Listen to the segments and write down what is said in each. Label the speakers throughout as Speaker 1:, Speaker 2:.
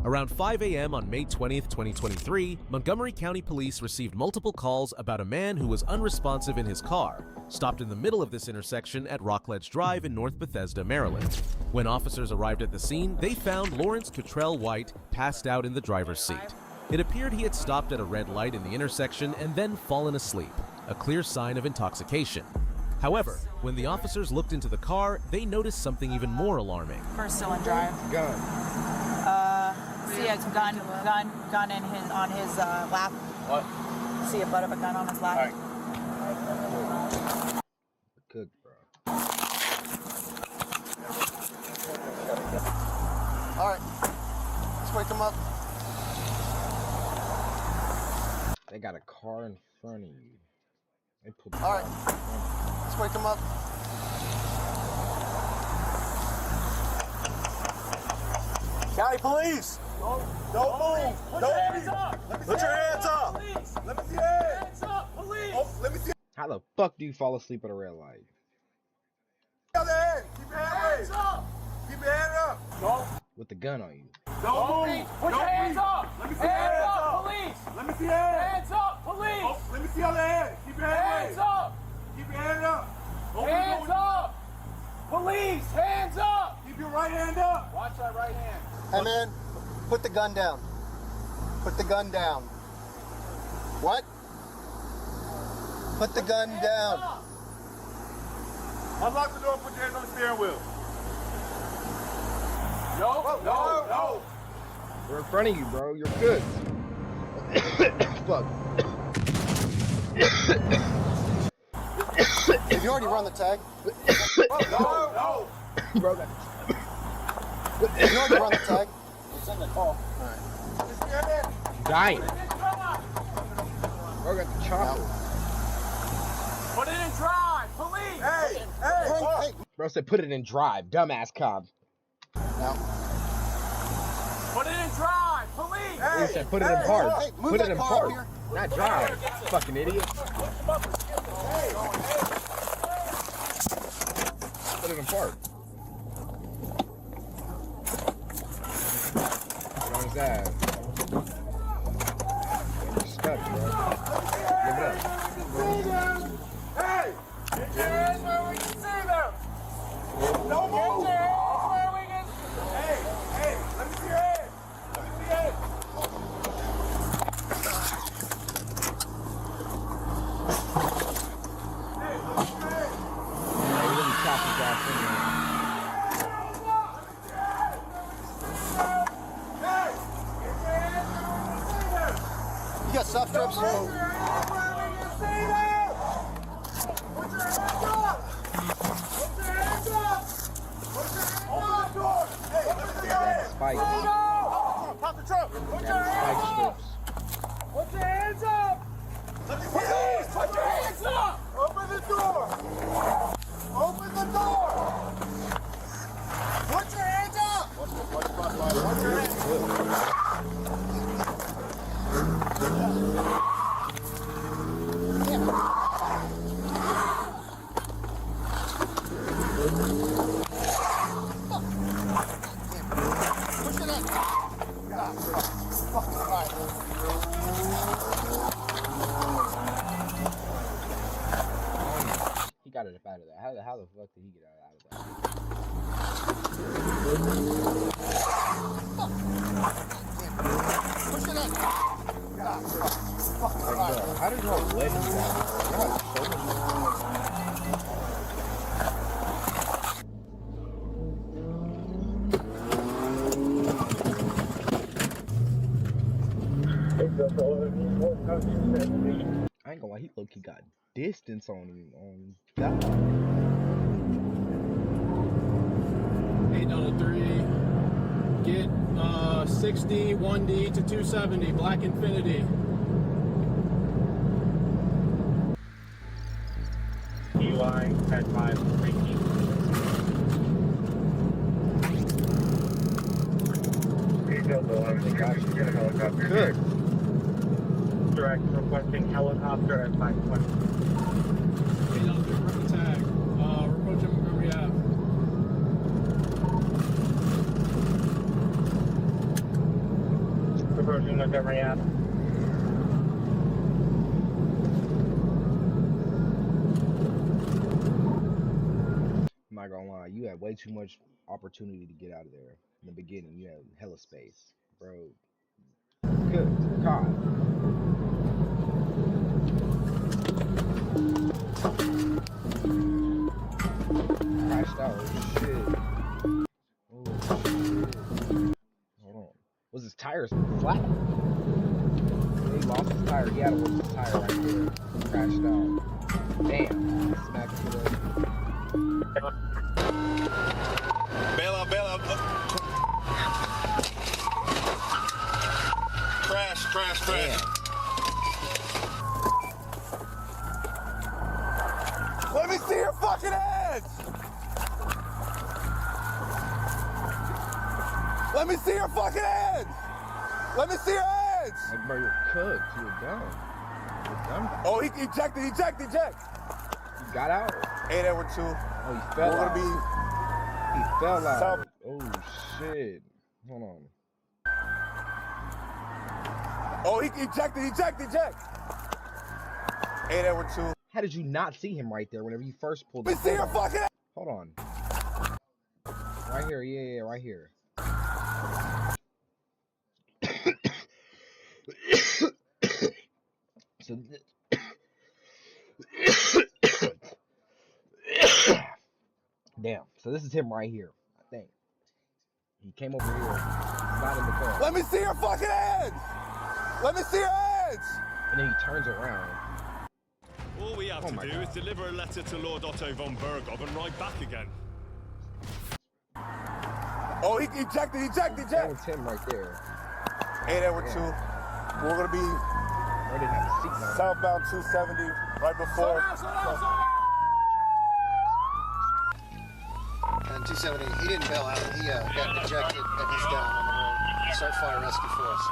Speaker 1: Around 5 a.m. on May 20th, 2023, Montgomery County Police received multiple calls about a man who was unresponsive in his car, stopped in the middle of this intersection at Rockledge Drive in North Bethesda, Maryland. When officers arrived at the scene, they found Lawrence Cottrell White passed out in the driver's seat. It appeared he had stopped at a red light in the intersection and then fallen asleep, a clear sign of intoxication. However, when the officers looked into the car, they noticed something even more alarming.
Speaker 2: First still in drive.
Speaker 3: Gun.
Speaker 2: See a gun in on his lap.
Speaker 3: What?
Speaker 2: See a butt of a gun on his lap.
Speaker 3: All right. Good, bro.
Speaker 4: All right. Let's wake him up.
Speaker 3: They got a car in front of you. They pulled.
Speaker 4: All right. Let's wake him up. County police! Don't move!
Speaker 5: Put your hands up!
Speaker 4: Put your hands up!
Speaker 5: Police!
Speaker 4: Let me see your hands!
Speaker 5: Hands up, police!
Speaker 4: Oh, let me see
Speaker 3: How the fuck do you fall asleep at a red light?
Speaker 4: your other hand! Keep your hand
Speaker 5: Hands
Speaker 4: raised!
Speaker 5: up!
Speaker 4: Keep your hand up!
Speaker 5: Don't
Speaker 3: With the gun on you.
Speaker 4: Don't move!
Speaker 5: Put your hands up!
Speaker 4: Let me see
Speaker 5: Hands
Speaker 4: your hands
Speaker 5: up,
Speaker 4: up!
Speaker 5: police!
Speaker 4: Let me see your hands!
Speaker 5: Hands up, police!
Speaker 4: Oh, let me see your other hand! Keep your hand
Speaker 5: Hands
Speaker 4: raised!
Speaker 5: up!
Speaker 4: Keep your hand up! Open the
Speaker 5: Hands
Speaker 4: door.
Speaker 5: up! Police, hands up!
Speaker 4: Keep your right hand up!
Speaker 5: Watch that right hand.
Speaker 4: Hey man, put the gun down. Put the gun down. What? Put the gun down.
Speaker 5: Up.
Speaker 4: Unlock the door and put your hands on the steering wheel.
Speaker 5: No.
Speaker 3: We're in front of you, bro. You're good. Fuck.
Speaker 4: Have you already run the tag?
Speaker 5: No.
Speaker 3: Bro, got
Speaker 4: Have you already run the tag?
Speaker 5: It's in the car.
Speaker 3: dying. Bro, got the chopper.
Speaker 5: Put it in drive, police!
Speaker 4: Hey!
Speaker 3: Bro said put it in drive. Dumbass cop.
Speaker 4: Now.
Speaker 5: Put it in drive, police!
Speaker 3: He said put it in park.
Speaker 4: Hey, move
Speaker 3: Put it
Speaker 4: that
Speaker 3: in
Speaker 4: car up
Speaker 3: park.
Speaker 4: here.
Speaker 3: Not drive. Fucking idiot. Put it in park. Get on his ass. You're stuck, bro. Give it up.
Speaker 5: Hey! Get your hands where we can see them!
Speaker 4: Don't
Speaker 5: Get
Speaker 4: move!
Speaker 5: your hands where we can
Speaker 4: Hey! Let me see your hands! Let me see your hands! Hey, look at your hands!
Speaker 3: Yeah, we really chopped his ass in there.
Speaker 4: You got soft strips?
Speaker 3: Spike.
Speaker 4: Pop the trunk!
Speaker 3: Spike strips.
Speaker 5: Put your hands up!
Speaker 4: Let me see
Speaker 5: Police!
Speaker 4: your hands!
Speaker 5: Put your hands up!
Speaker 4: Open the door! Open the door! Put your hands up! Put your hands up! Push it in. All right.
Speaker 3: He got it up out of that. How the fuck did he get out of that?
Speaker 4: Push it in.
Speaker 3: Like, bro, how did y'all let him out? Y'all have so much. I ain't gonna lie, he low-key got distance on him. On God.
Speaker 6: 803. Get 60 1D to 270 Black Infinity.
Speaker 7: EY 10-5,
Speaker 3: Good.
Speaker 7: Direct requesting helicopter at 520.
Speaker 6: 803, run the tag. We're approaching Montgomery Ave.
Speaker 7: approaching Montgomery Ave.
Speaker 3: I'm not gonna lie, you had way too much opportunity to get out of there in the beginning. You had hella space, bro. Good God. Crashed out. Shit. Oh shit. Hold on. Was his tires flat? He lost his tire. He had to work his tire right there. Crashed out. Damn. Smacked it up.
Speaker 5: Bail out, bail out. Crash.
Speaker 3: Damn.
Speaker 5: Let me see your fucking hands! Let me see your fucking hands! Let me see your hands!
Speaker 3: Like, bro, you're cooked. You're done. You're done.
Speaker 5: Oh, he eject.
Speaker 3: You got out.
Speaker 5: 8 Edward 2.
Speaker 3: Oh, he fell
Speaker 5: We're
Speaker 3: out.
Speaker 5: gonna
Speaker 3: He fell out.
Speaker 5: South.
Speaker 3: Oh, shit. Hold on.
Speaker 5: Oh, he eject. 8 Edward 2.
Speaker 3: How did you not see him right there whenever you first pulled
Speaker 5: Let me see your fucking hands!
Speaker 3: Hold on. Right here. Yeah, right here. So damn. So this is him right here, I think. He came over here. He's not in the car.
Speaker 5: Let me see your fucking hands! Let me see your hands!
Speaker 3: And then he turns around.
Speaker 8: All we have
Speaker 3: Oh
Speaker 8: to
Speaker 3: my
Speaker 8: do
Speaker 3: God.
Speaker 8: is deliver a letter to Lord Otto von Berghoff and ride back again.
Speaker 5: Oh, he eject.
Speaker 3: That was him right there.
Speaker 5: 8 Edward 2.
Speaker 3: Yeah.
Speaker 5: We're gonna be
Speaker 3: I didn't have a seatbelt.
Speaker 5: southbound 270 right before.
Speaker 4: And 270, he didn't bail out. He got ejected and he's down on the road. Start fire rescue for us.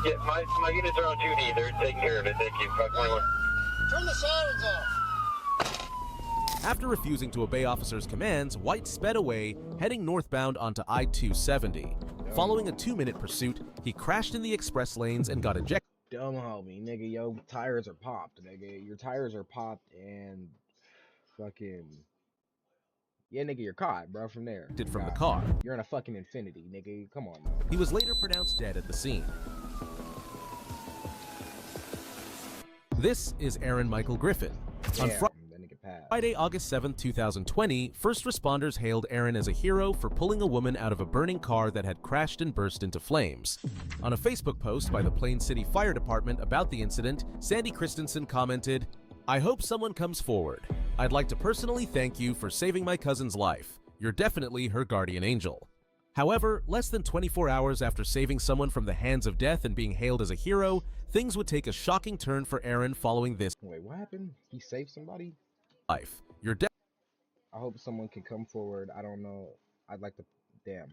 Speaker 7: Yeah, my units are on duty. They're taking care of it. Thank you. 521.
Speaker 4: Turn the sirens off.
Speaker 1: After refusing to obey officers' commands, White sped away, heading northbound onto I-270. Following a 2-minute pursuit, he crashed in the express lanes and got ejected
Speaker 3: Dumb homie, nigga. Yo, tires are popped, nigga. Your tires are popped and fucking. Yeah, nigga, you're caught, bro. From there.
Speaker 1: from the
Speaker 3: God.
Speaker 1: car.
Speaker 3: You're in a fucking Infinity, nigga. Come on, now.
Speaker 1: He was later pronounced dead at the scene. This is Aaron Michael Griffin. On
Speaker 3: Damn, that nigga passed.
Speaker 1: Friday, August 7, 2020, first responders hailed Aaron as a hero for pulling a woman out of a burning car that had crashed and burst into flames. On a Facebook post by the Plain City Fire Department about the incident, Sandy Christensen commented, "I hope someone comes forward. I'd like to personally thank you for saving my cousin's life. You're definitely her guardian angel." However, less than 24 hours after saving someone from the hands of death and being hailed as a hero, things would take a shocking turn for Aaron following this
Speaker 3: Wait, what happened? He saved somebody?
Speaker 1: life. You're
Speaker 3: I hope someone can come forward. I don't know. I'd like to. Damn.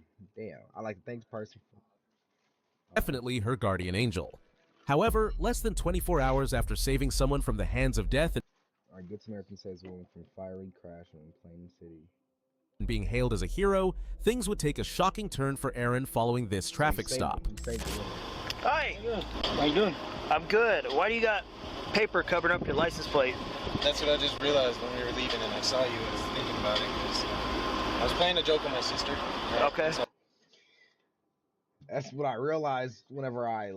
Speaker 3: I'd like to thank the person.
Speaker 1: definitely her guardian angel. However, less than 24 hours after saving someone from the hands of death
Speaker 3: Our Good Samaritan says woman from fiery crash in Plain City.
Speaker 1: and being hailed as a hero, things would take a shocking turn for Aaron following this traffic
Speaker 3: He saved
Speaker 1: stop.
Speaker 3: it. He saved the woman.
Speaker 9: Hi,
Speaker 7: How you doing?
Speaker 9: I'm good. Why do you got paper covering up your license plate?
Speaker 10: That's what I just realized when we were leaving and I saw you. I was thinking about it because I was playing a joke on my sister. Right?
Speaker 9: Okay.
Speaker 10: So
Speaker 3: That's what I realized whenever I.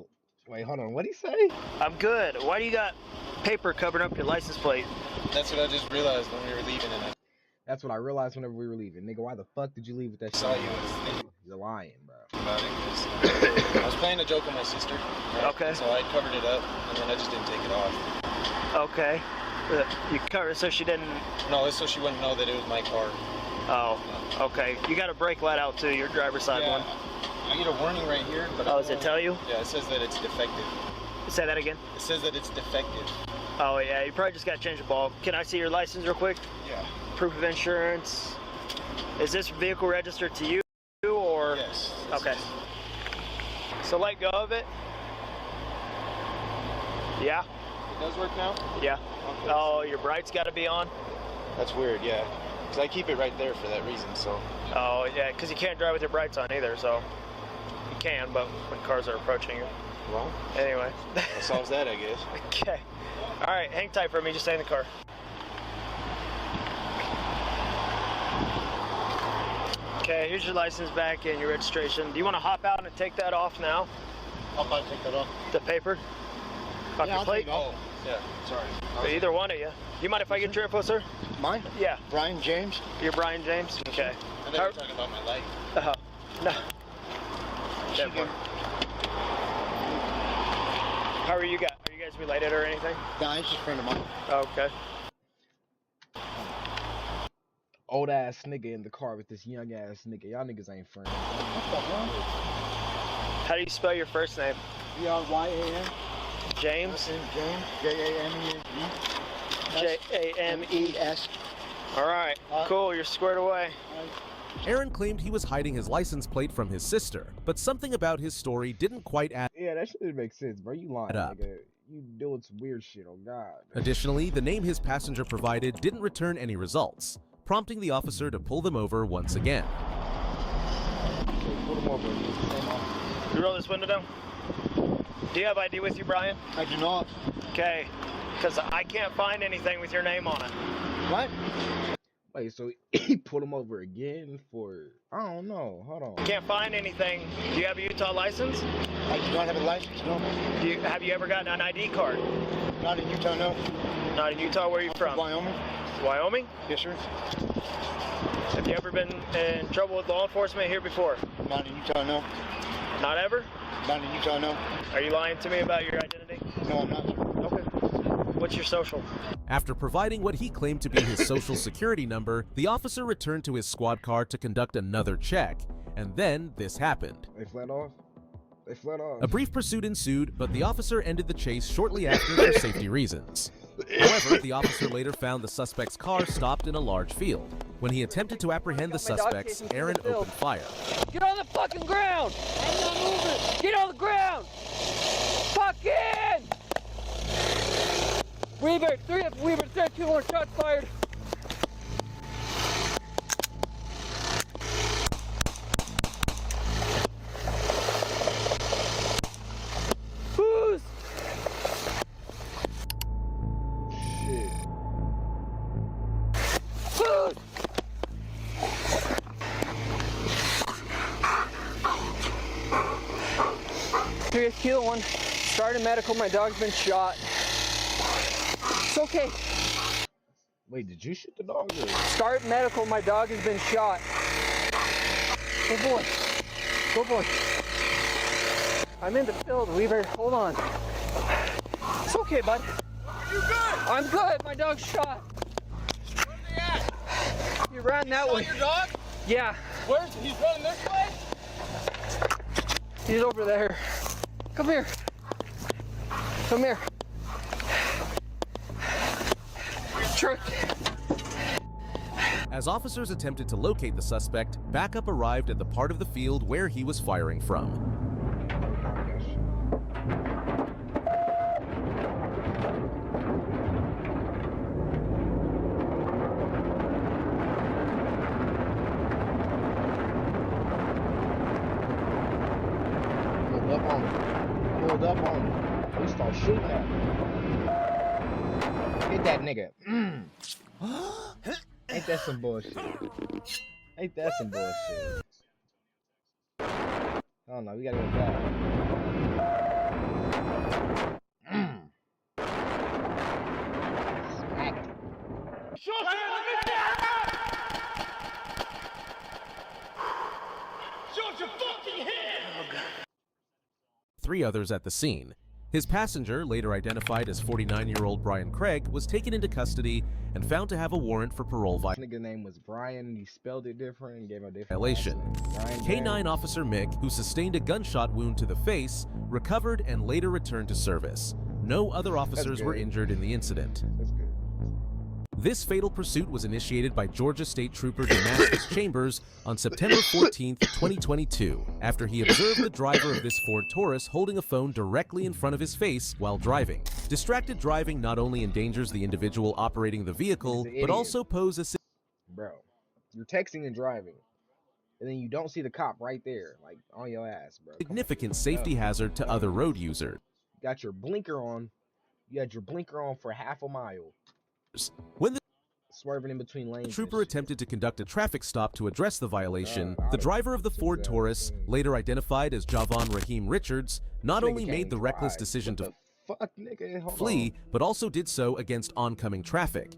Speaker 3: Wait, hold on. What'd he say?
Speaker 9: I'm good. Why do you got paper covering up your license plate?
Speaker 10: that's what I just realized when we were leaving and I
Speaker 3: That's what I realized whenever we were leaving. Nigga, why the fuck did you leave with that
Speaker 10: saw
Speaker 3: shit?
Speaker 10: you. I was thinking
Speaker 3: You're lying, bro.
Speaker 10: about it because I was playing a joke on my sister. Right?
Speaker 9: Okay.
Speaker 10: So I covered it up and then I just didn't take it off.
Speaker 9: Okay. You covered so she didn't.
Speaker 10: No, it's so she wouldn't know that it was my car.
Speaker 9: Oh, okay. You got a brake light out too, your driver's side
Speaker 10: Yeah,
Speaker 9: one.
Speaker 10: I get a warning right here, but I
Speaker 9: Oh,
Speaker 10: don't
Speaker 9: does it
Speaker 10: know-
Speaker 9: tell you?
Speaker 10: Yeah, it says that it's defective.
Speaker 9: Say that again.
Speaker 10: It says that it's defective.
Speaker 9: Oh, yeah, you probably just got to change the bulb. Can I see your license real quick?
Speaker 10: Yeah.
Speaker 9: Proof of insurance. Is this vehicle registered to you or?
Speaker 10: Yes.
Speaker 9: Okay. So let go of it. Yeah,
Speaker 10: It does work now?
Speaker 9: yeah.
Speaker 10: Okay.
Speaker 9: Oh, your bright's got to be on.
Speaker 10: That's weird, yeah. Because I keep it right there for that reason, so.
Speaker 9: Oh, yeah, because you can't drive with your brights on either, so. You can, but when cars are approaching you.
Speaker 10: Well,
Speaker 9: Anyway.
Speaker 10: that solves that, I guess.
Speaker 9: Okay. All right, hang tight for me. Just stay in the car. Okay, here's your license back and your registration. Do you want to hop out and take that off now?
Speaker 4: Hop out and take that off.
Speaker 9: The paper? Off your
Speaker 4: I'll
Speaker 9: plate?
Speaker 4: take it off.
Speaker 10: Yeah, sorry.
Speaker 9: Either one of you. Do you mind if I get your info, sir?
Speaker 4: Mine?
Speaker 9: Yeah.
Speaker 4: Brian James.
Speaker 9: You're Brian James? Okay.
Speaker 10: I thought you were talking about my life.
Speaker 9: No.
Speaker 4: Chicken.
Speaker 9: How are you guys? Are you guys related or anything?
Speaker 4: Nah, he's just a friend of mine.
Speaker 9: Okay.
Speaker 3: Old ass nigga in the car with this young ass nigga. Y'all niggas ain't friends.
Speaker 9: How do you spell your first name?
Speaker 4: B-R-Y-A-N.
Speaker 9: James?
Speaker 4: James. J-A-M-E-S.
Speaker 9: James. All right. Cool. You're squared away.
Speaker 1: Aaron claimed he was hiding his license plate from his sister, but something about his story didn't quite add
Speaker 3: Yeah, that shit didn't make sense, bro. You lying,
Speaker 1: up.
Speaker 3: nigga. You doing some weird shit, oh god.
Speaker 1: Additionally, the name his passenger provided didn't return any results, prompting the officer to pull them over once again.
Speaker 3: So pull them over. It's the same officer.
Speaker 9: You roll this window down. Do you have ID with you, Brian?
Speaker 4: I do not.
Speaker 9: Okay. Because I can't find anything with your name on it.
Speaker 4: What?
Speaker 3: Wait, so he pulled him over again for, I don't know, hold on.
Speaker 9: Can't find anything. Do you have a Utah license?
Speaker 4: I do not have a license, no.
Speaker 9: Have you ever gotten an ID card?
Speaker 4: Not in Utah, no.
Speaker 9: Not in Utah. Where are you from?
Speaker 4: Wyoming.
Speaker 9: Wyoming?
Speaker 4: Yes, sir.
Speaker 9: Have you ever been in trouble with law enforcement here before?
Speaker 4: Not in Utah, no.
Speaker 9: Not ever?
Speaker 4: Not in Utah, no.
Speaker 9: Are you lying to me about your identity?
Speaker 4: No, I'm not, sir.
Speaker 9: Okay. What's your social?
Speaker 1: After providing what he claimed to be his social security number, the officer returned to his squad car to conduct another check, and then this happened.
Speaker 3: They fled off? They fled off.
Speaker 1: A brief pursuit ensued, but the officer ended the chase shortly after for safety reasons. However, the officer later found the suspect's car stopped in a large field. When he attempted to apprehend the suspects, Aaron opened fire.
Speaker 9: Get on the fucking ground! I'm not moving! Get on the ground! Fucking! Weaver, 2 more shots fired. Booze!
Speaker 3: Shit.
Speaker 9: Booze! Serious kilo 1. Started medical. My dog's been shot. It's okay.
Speaker 3: Wait, did you shoot the dog? Or?
Speaker 9: Start medical. My dog has been shot. Good boy. Good boy. I'm in the field, Weaver. Hold on. It's okay, bud.
Speaker 5: You good?
Speaker 9: I'm good. My dog's shot.
Speaker 5: Where's he at?
Speaker 9: He ran that way.
Speaker 5: Your dog?
Speaker 9: Yeah.
Speaker 5: Where's he's running this way?
Speaker 9: He's over there. Come here. Come here. Truck.
Speaker 1: As officers attempted to locate the suspect, backup arrived at the part of the field where he was firing from.
Speaker 3: Pulled up on him. Pulled up on him. We start shooting at him. Hit that nigga. Ain't that some bullshit? Ain't that some bullshit? Oh no, we gotta go back. Smack it.
Speaker 5: Shoot your fucking head!
Speaker 1: 3 others at the scene. His passenger, later identified as 49-year-old Brian Craig, was taken into custody and found to have a warrant for parole
Speaker 3: This nigga name was Brian, and he spelled it different and gave him a different
Speaker 1: violation.
Speaker 3: Brian
Speaker 1: K9
Speaker 3: James.
Speaker 1: officer Mick, who sustained a gunshot wound to the face, recovered and later returned to service. No other officers were
Speaker 3: good.
Speaker 1: injured in the incident.
Speaker 3: That's good.
Speaker 1: This fatal pursuit was initiated by Georgia State Trooper Damascus Chambers on September 14, 2022, after he observed the driver of this Ford Taurus holding a phone directly in front of his face while driving. Distracted driving not only endangers the individual operating the vehicle,
Speaker 3: He's an
Speaker 1: but
Speaker 3: idiot.
Speaker 1: also poses a
Speaker 3: Bro, you're texting and driving. and then you don't see the cop right there, like on your ass, bro.
Speaker 1: Significant safety hazard to other road users.
Speaker 3: Got your blinker on. You had your blinker on for half a mile.
Speaker 1: When the
Speaker 3: Swerving in between lanes.
Speaker 1: trooper attempted to conduct a traffic stop to address the violation, the driver of the Ford Taurus, later identified as Javon Raheem Richards, not only made the reckless decision to
Speaker 3: fuck, nigga, hold
Speaker 1: flee,
Speaker 3: on.
Speaker 1: but also did so against oncoming traffic.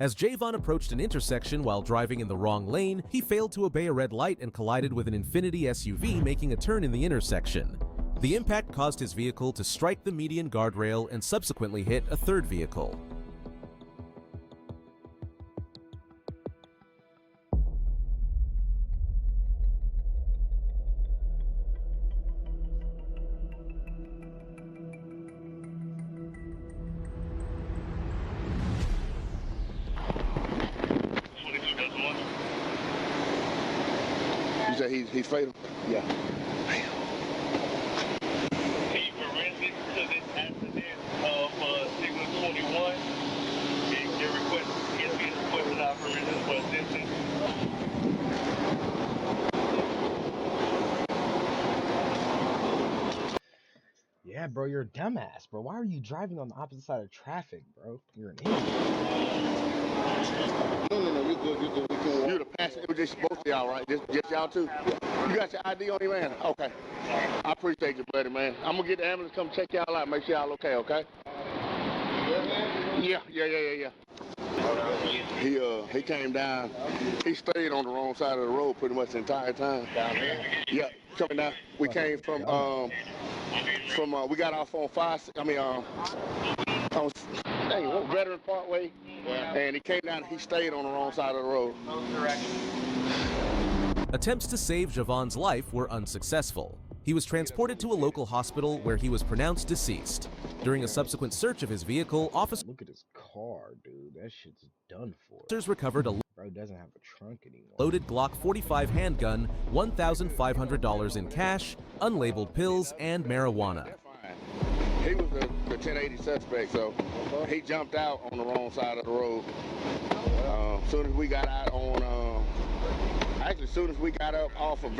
Speaker 1: As Javon approached an intersection while driving in the wrong lane, he failed to obey a red light and collided with an Infiniti SUV making a turn in the intersection. The impact caused his vehicle to strike the median guardrail and subsequently hit a third vehicle.
Speaker 5: He's fatal? Yeah.
Speaker 7: He forensic to this accident of Signal 21. Your request is being requested out forensic for assistance.
Speaker 3: Yeah, bro, you're a dumbass, bro. Why are you driving on the opposite side of traffic, bro? You're an idiot.
Speaker 5: No, you're good, we can walk. You're the passenger, it was just both of y'all, right? Just y'all two? You got your ID on you, man? Okay. I appreciate you, buddy, man. I'm gonna get the ambulance, come check y'all out, make sure y'all okay, okay? Yeah. He came down, he stayed on the wrong side of the road pretty much the entire time. Down here? Yeah, coming down. We came from we got off on Veteran Parkway, and he came down, he stayed on the wrong side of the road.
Speaker 1: Attempts to save Javon's life were unsuccessful. He was transported to a local hospital where he was pronounced deceased. During a subsequent search of his vehicle, officers
Speaker 3: Look at his car, dude. That shit's done for.
Speaker 1: recovered a
Speaker 3: Bro doesn't have a trunk anymore.
Speaker 1: loaded Glock 45 handgun, $1,500 in cash, unlabeled pills, and marijuana.
Speaker 5: He was the 1080 suspect, so he jumped out on the wrong side of the road. Soon as we got out on, soon as we got up off of